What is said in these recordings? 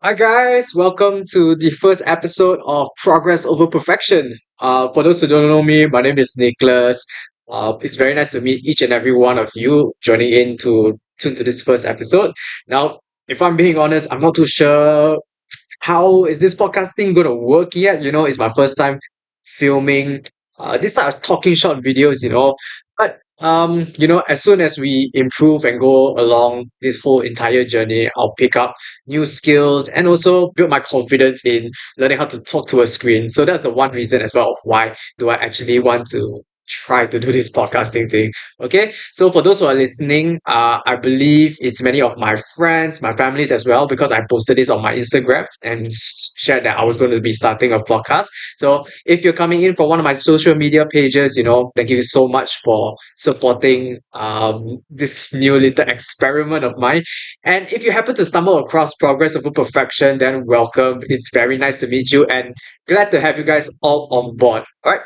Hi guys, welcome to the first episode of Progress Over Perfection. For those who don't know me, my name is Nicholas. It's very nice to meet each and every one of you joining in to tune to this first episode. Now, if I'm being honest, I'm not too sure how is this podcasting gonna work yet. It's my first time filming this type of talking short videos. But as soon as we improve and go along this whole entire journey, I'll pick up new skills and also build my confidence in learning how to talk to a screen. So that's the one reason as well of why do I actually want to try to do this podcasting thing. Okay, so for those who are listening, I believe it's many of my friends, my families as well, because I posted this on my Instagram and shared that I was going to be starting a podcast. So if you're coming in from one of my social media pages, thank you so much for supporting this new little experiment of mine. And if you happen to stumble across Progress Over Perfection, then welcome. It's very nice to meet you and glad to have you guys all on board. All right.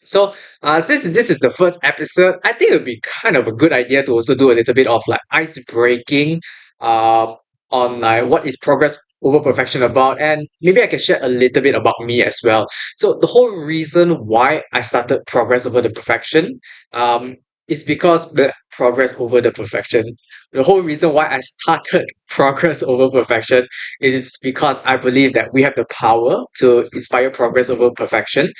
So, since this is the first episode, I think it would be kind of a good idea to also do a little bit of like ice breaking, um, on like what is progress over perfection about, and maybe I can share a little bit about me as well. So, the whole reason why I started progress over the perfection, is because the progress over the perfection. The whole reason why I started progress over perfection is because I believe that we have the power to inspire progress over perfection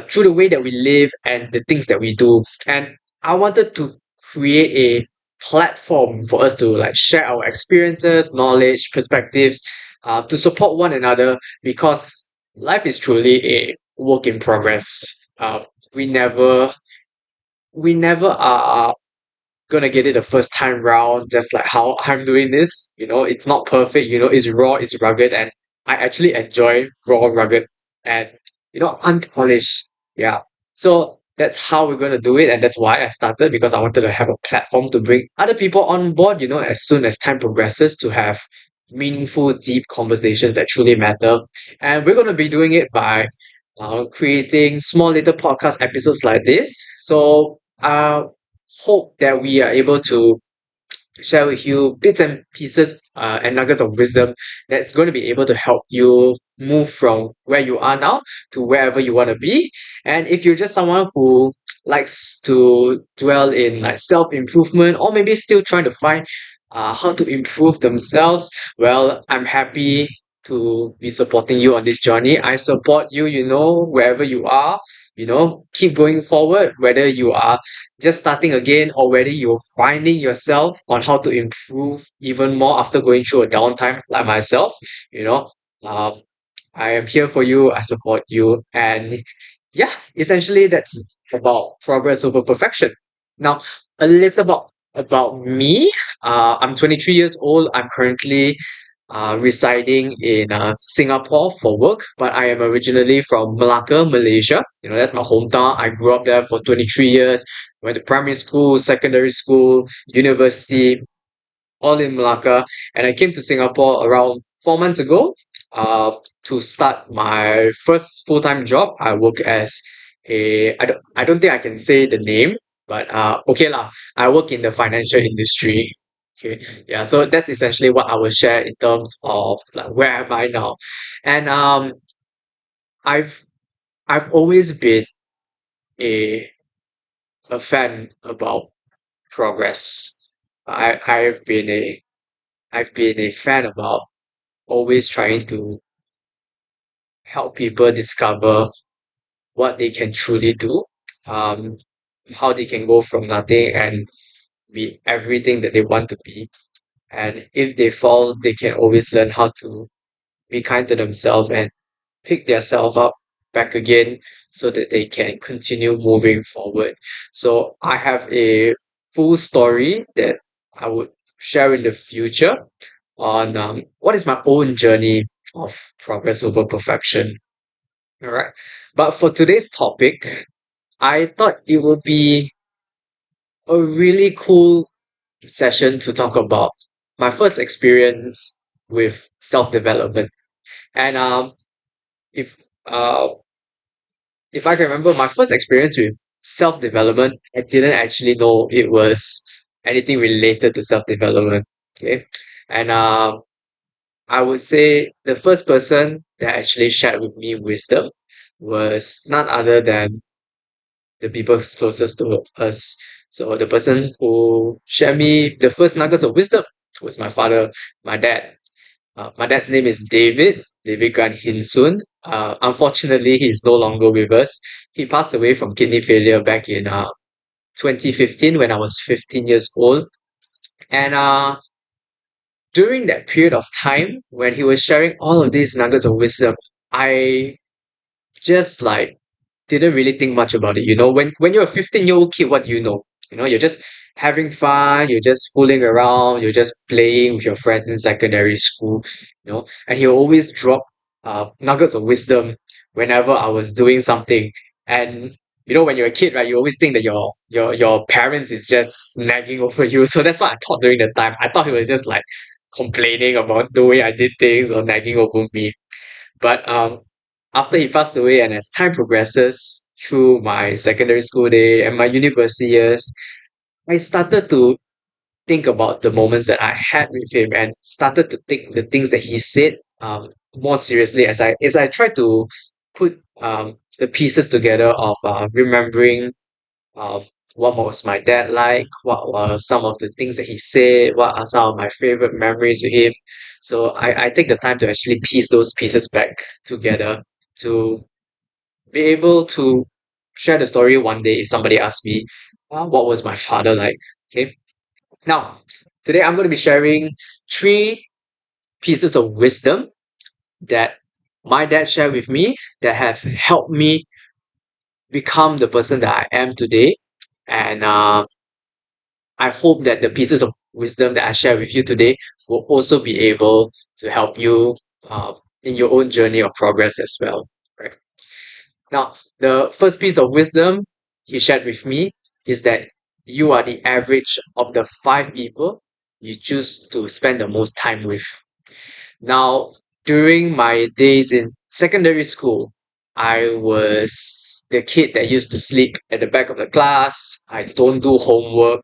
through the way that we live and the things that we do. And I wanted to create a platform for us to like share our experiences, knowledge, perspectives, to support one another because life is truly a work in progress. We never we never are gonna get it the first time round, just like how I'm doing this. It's not perfect, it's raw, it's rugged, and I actually enjoy raw, rugged, and unpolished. Yeah. So that's how we're gonna do it, and that's why I started because I wanted to have a platform to bring other people on board, as soon as time progresses to have meaningful, deep conversations that truly matter. And we're gonna be doing it by creating small little podcast episodes like this. So hope that we are able to share with you bits and pieces and nuggets of wisdom that's going to be able to help you move from where you are now to wherever you want to be. And if you're just someone who likes to dwell in like self-improvement or maybe still trying to find how to improve themselves, well, I'm happy to be supporting you on this journey. I support you, wherever you are. Keep going forward, whether you are just starting again or whether you're finding yourself on how to improve even more after going through a downtime like myself. you know um, I am here for you, I support you, and yeah, essentially that's about progress over perfection. Now, a little about me. I'm 23 years old. I'm currently residing in Singapore for work, but I am originally from Malacca, Malaysia. That's my hometown. I grew up there for 23 years, went to primary school, secondary school, university, all in Malacca. And I came to Singapore around 4 months ago uh, to start my first full-time job. I work as I don't think I can say the name, but okay lah. I work in the financial industry. Okay, yeah. So that's essentially what I will share in terms of like where am I now, and I've I've always been a a fan about progress. I've been a fan about always trying to help people discover what they can truly do, um, how they can go from nothing and be everything that they want to be. And if they fall, they can always learn how to be kind to themselves and pick themselves up back again so that they can continue moving forward. So I have a full story that I would share in the future on what is my own journey of progress over perfection. All right. But for today's topic, I thought it would be a really cool session to talk about my first experience with self-development. And if uh, if I can remember my first experience with self-development, I didn't actually know it was anything related to self-development. Okay. And I would say the first person that actually shared with me wisdom was none other than the people closest to us. So the person who shared me the first nuggets of wisdom was my father, my dad. My dad's name is David Gan Hinsun. Unfortunately, he's no longer with us. He passed away from kidney failure back in 2015 when I was 15 years old. And during that period of time when he was sharing all of these nuggets of wisdom, I just like didn't really think much about it. When you're a 15-year-old kid, what do you know? You're just having fun, you're just fooling around, you're just playing with your friends in secondary school, and he'll always drop nuggets of wisdom whenever I was doing something. And when you're a kid, right, you always think that your parents is just nagging over you. So that's what I thought during the time. I thought he was just like complaining about the way I did things or nagging over me. But after he passed away, and as time progresses through my secondary school day and my university years, I started to think about the moments that I had with him and started to take the things that he said more seriously as I tried to put the pieces together of remembering what was my dad like, what were some of the things that he said, what are some of my favorite memories with him. So I take the time to actually piece those pieces back together to be able to share the story one day if somebody asks me, what was my father like? Okay. Now, today I'm going to be sharing three pieces of wisdom that my dad shared with me that have helped me become the person that I am today. And I hope that the pieces of wisdom that I share with you today will also be able to help you in your own journey of progress as well. Right. Now, the first piece of wisdom he shared with me is that you are the average of the five people you choose to spend the most time with. Now, during my days in secondary school, I was the kid that used to sleep at the back of the class. I don't do homework.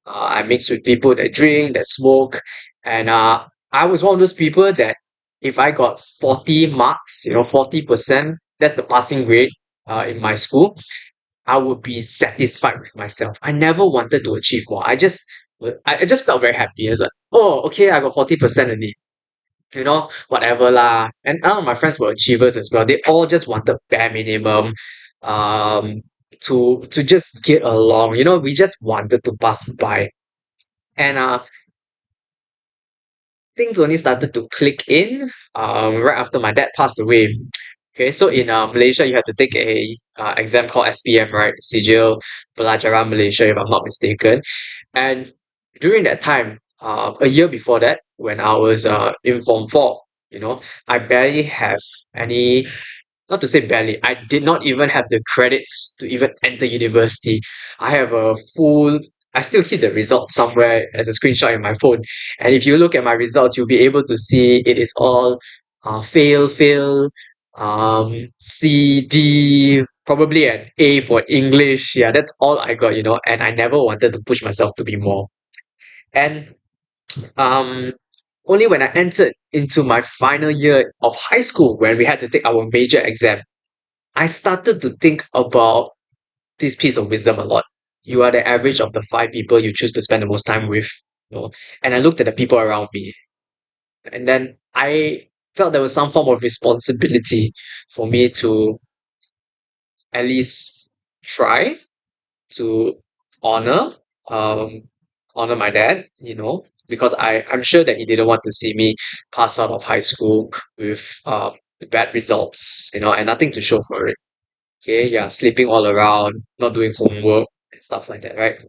I mix with people that drink, that smoke. And I was one of those people that if I got 40 marks, 40%, that's the passing grade in my school, I would be satisfied with myself. I never wanted to achieve more. I just felt very happy. It's like, oh, okay, I got 40% in it, whatever lah. And none of my friends were achievers as well. They all just wanted bare minimum, um, to just get along. We just wanted to pass by. And things only started to click in right after my dad passed away. Okay, so in Malaysia, you have to take a exam called SPM, right? Sijil Pelajaran Malaysia, if I'm not mistaken. And during that time, a year before that, when I was in Form 4, I barely have any, not to say barely, I did not even have the credits to even enter university. I have a full, I still keep the results somewhere as a screenshot in my phone. And if you look at my results, you'll be able to see it is all fail, C, D, probably an A for English. Yeah, that's all I got, and I never wanted to push myself to be more. And um, only when I entered into my final year of high school, when we had to take our major exam, I started to think about this piece of wisdom a lot. You are the average of the five people you choose to spend the most time with. And I looked at the people around me, and then I felt there was some form of responsibility for me to at least try to honor um honor my dad, because I'm sure that he didn't want to see me pass out of high school with bad results, and nothing to show for it. Okay, yeah, sleeping all around, not doing homework and stuff like that, right?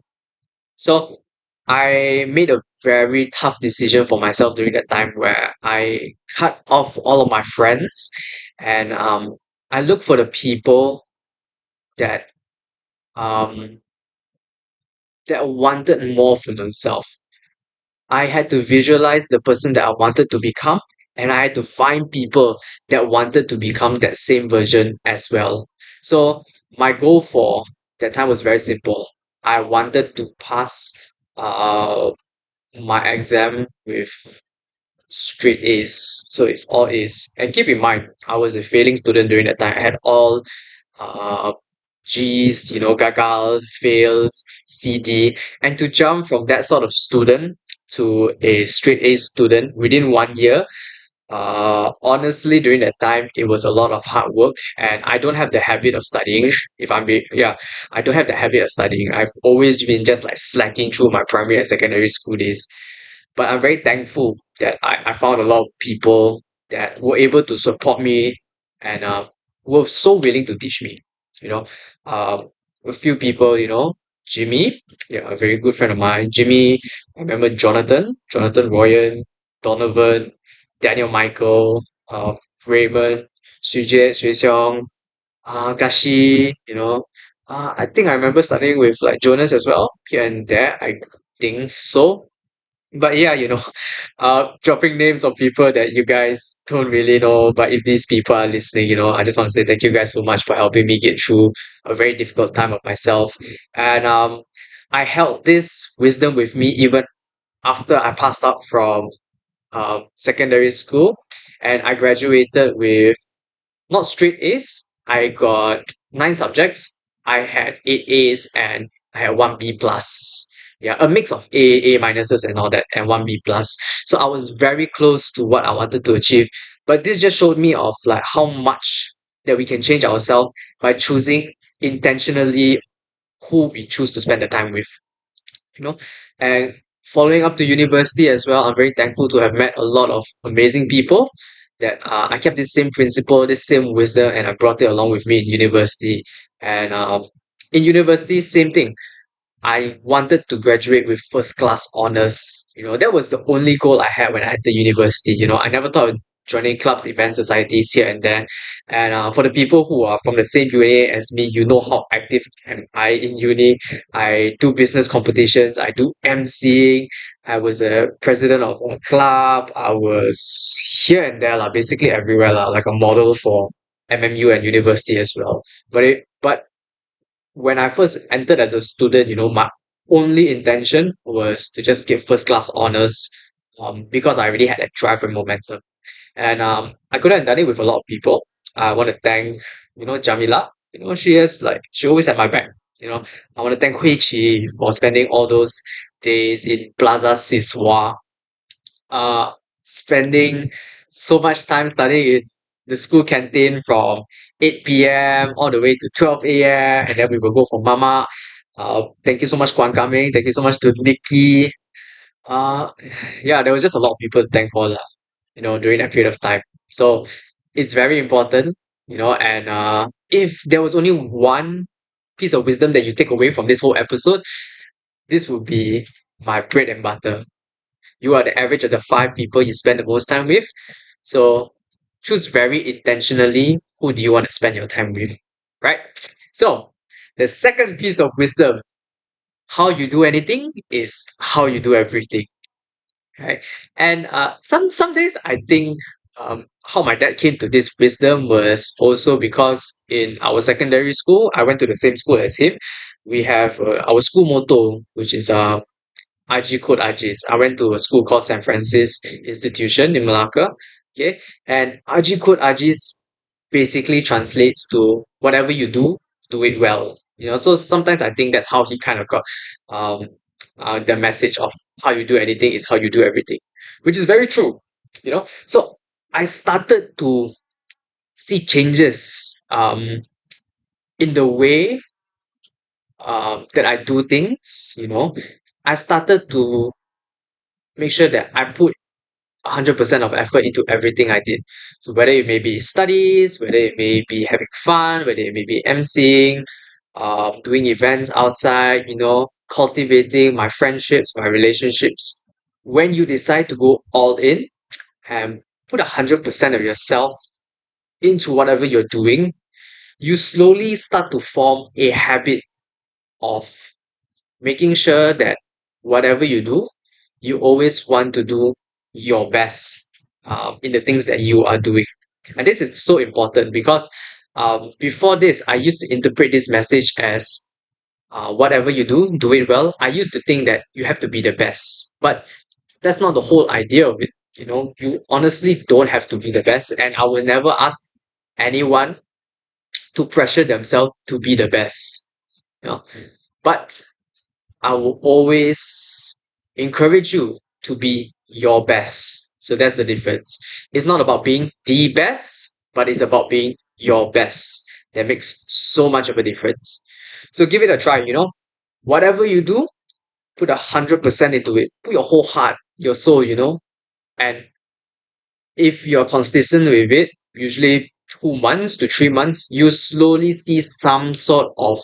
So I made a very tough decision for myself during that time where I cut off all of my friends, and I look for the people that um that wanted more for themselves. I had to visualize the person that I wanted to become, and I had to find people that wanted to become that same version as well. So my goal for that time was very simple. I wanted to pass uh, my exam with straight A's. So it's all A's. And keep in mind, I was a failing student during that time. I had all uh, G's, gagal, fails, CD. And to jump from that sort of student to a straight A student within 1 year, honestly, during that time, it was a lot of hard work, and I don't have the habit of studying. Yeah, I don't have the habit of studying. I've always been just like slacking through my primary and secondary school days. But I'm very thankful that I found a lot of people that were able to support me and were so willing to teach me. You know, um, a few people, Jimmy, yeah, a very good friend of mine. Jimmy, I remember Jonathan Royan, Donovan, Daniel Michael, Raymond, Sujet, Shui Xiong, Gashi, I think I remember studying with like Jonas as well, here and there. I think so. But yeah, dropping names of people that you guys don't really know. But if these people are listening, I just want to say thank you guys so much for helping me get through a very difficult time of myself. And I held this wisdom with me even after I passed out from secondary school, and I graduated with not straight A's. I got 9 subjects. I had 8 A's and I had one B plus. Yeah, a mix of A minuses and all that, and one B plus. So I was very close to what I wanted to achieve. But this just showed me of like how much that we can change ourselves by choosing intentionally who we choose to spend the time with you know and following up to university as well, I'm very thankful to have met a lot of amazing people that I kept this same principle, this same wisdom, and I brought it along with me in university. And in university, same thing. I wanted to graduate with first class honors. That was the only goal I had when I entered university. I never thought of joining clubs, events, societies here and there. And for the people who are from the same uni as me, you know how active am I in uni. I do business competitions. I do emceeing. I was a president of a club. I was here and there, basically everywhere, like a model for MMU and university as well. But when I first entered as a student, my only intention was to just get first class honors, because I already had that drive and momentum. And I could have done it with a lot of people. I want to thank, Jamila. she always had my back. You know, I want to thank Hui Chi for spending all those days in Plaza Siswa, spending so much time studying in the school canteen from 8 p.m. all the way to 12 a.m. And then we will go for mama. Thank you so much, Kwan Kaming. Thank you so much to Nikki. Uh, yeah, there was just a lot of people to thank for, during that period of time. So it's very important, and if there was only one piece of wisdom that you take away from this whole episode, this would be my bread and butter. You are the average of the 5 people you spend the most time with. So choose very intentionally who do you want to spend your time with, right? So the second piece of wisdom, how you do anything is how you do everything, right? And some days I think how my dad came to this wisdom was also because in our secondary school, I went to the same school as him. We have our school motto, which is RG code RGs. I went to a school called San Francis Institution in Malacca. Okay. And RG code RGs basically translates to whatever you do it well. So sometimes I think that's how he kind of got um the message of how you do anything is how you do everything, which is very true. So I started to see changes in the way that I do things. I started to make sure that I put 100% of effort into everything I did. So whether it may be studies, whether it may be having fun, whether it may be emceeing, doing events outside, cultivating my friendships, my relationships. When you decide to go all in and put 100% of yourself into whatever you're doing, you slowly start to form a habit of making sure that whatever you do, you always want to do your best in the things that you are doing. And this is so important because before this, I used to interpret this message as whatever you do it well. I used to think that you have to be the best, but that's not the whole idea of it. You honestly don't have to be the best, and I will never ask anyone to pressure themselves to be the best. You know, but I will always encourage you to be your best. So that's the difference. It's not about being the best, but it's about being your best. That makes so much of a difference. So give it a try. Whatever you do, put 100% into it. Put your whole heart, your soul. And if you're consistent with it, usually 2 months to 3 months, you slowly see some sort of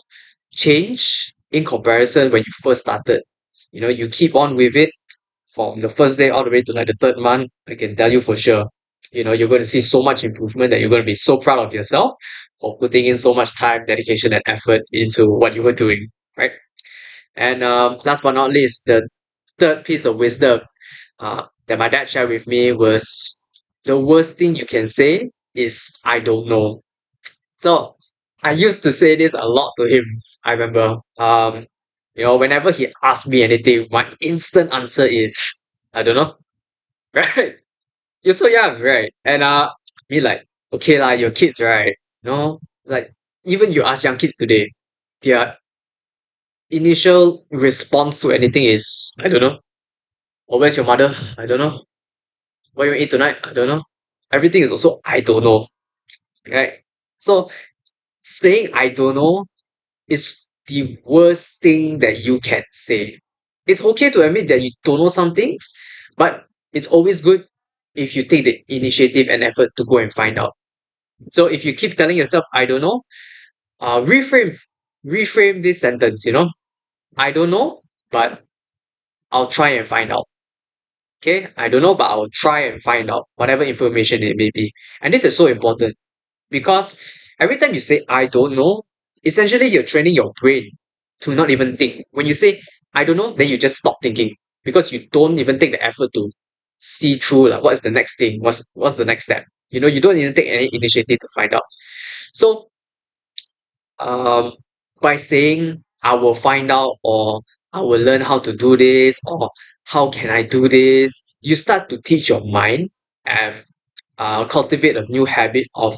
change in comparison when you first started. You keep on with it from the first day all the way to like the third month. I can tell you for sure. You're going to see so much improvement that you're going to be so proud of yourself for putting in so much time, dedication, and effort into what you were doing, right? And last but not least, the third piece of wisdom that my dad shared with me was the worst thing you can say is I don't know. So I used to say this a lot to him. I remember, whenever he asked me anything, my instant answer is I don't know. Right? You're so young, right? And me like, okay lah, you're kids, right? Like even you ask young kids today, their initial response to anything is I don't know. Or where's your mother? I don't know. What you eat tonight? I don't know. Everything is also I don't know, right? So saying I don't know is the worst thing that you can say. It's okay to admit that you don't know some things, but it's always good if you take the initiative and effort to go and find out. So if you keep telling yourself I don't know, reframe this sentence. I don't know, but I'll try and find out. Okay, I don't know, but I'll try and find out whatever information it may be. And this is so important because every time you say I don't know, essentially you're training your brain to not even think. When you say I don't know, then you just stop thinking because you don't even take the effort to see through like what is the next thing, what's the next step. You don't even take any initiative to find out. So um by saying I will find out, or I will learn how to do this, or how can I do this, you start to teach your mind and cultivate a new habit of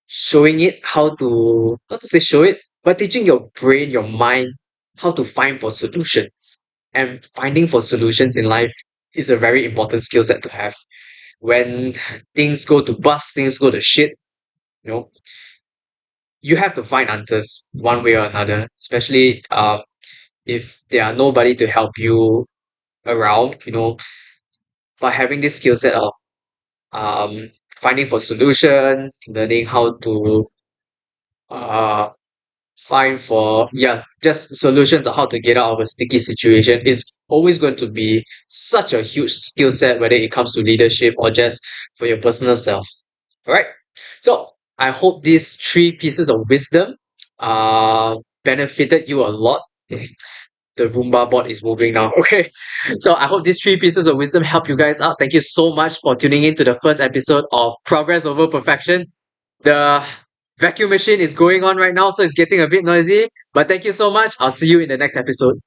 showing it how to not to say show it, but teaching your brain, your mind, how to find for solutions. And finding for solutions in life is a very important skill set to have. When things go to bust, things go to shit, you know, you have to find answers one way or another, especially if there are nobody to help you around, by having this skill set of um finding for solutions, learning how to uh find for just solutions on how to get out of a sticky situation is always going to be such a huge skill set, whether it comes to leadership or just for your personal self. All right. So I hope these three pieces of wisdom benefited you a lot. The Roomba bot is moving now. Okay. So I hope these three pieces of wisdom help you guys out. Thank you so much for tuning in to the first episode of Progress Over Perfection. The vacuum machine is going on right now, so it's getting a bit noisy. But thank you so much. I'll see you in the next episode.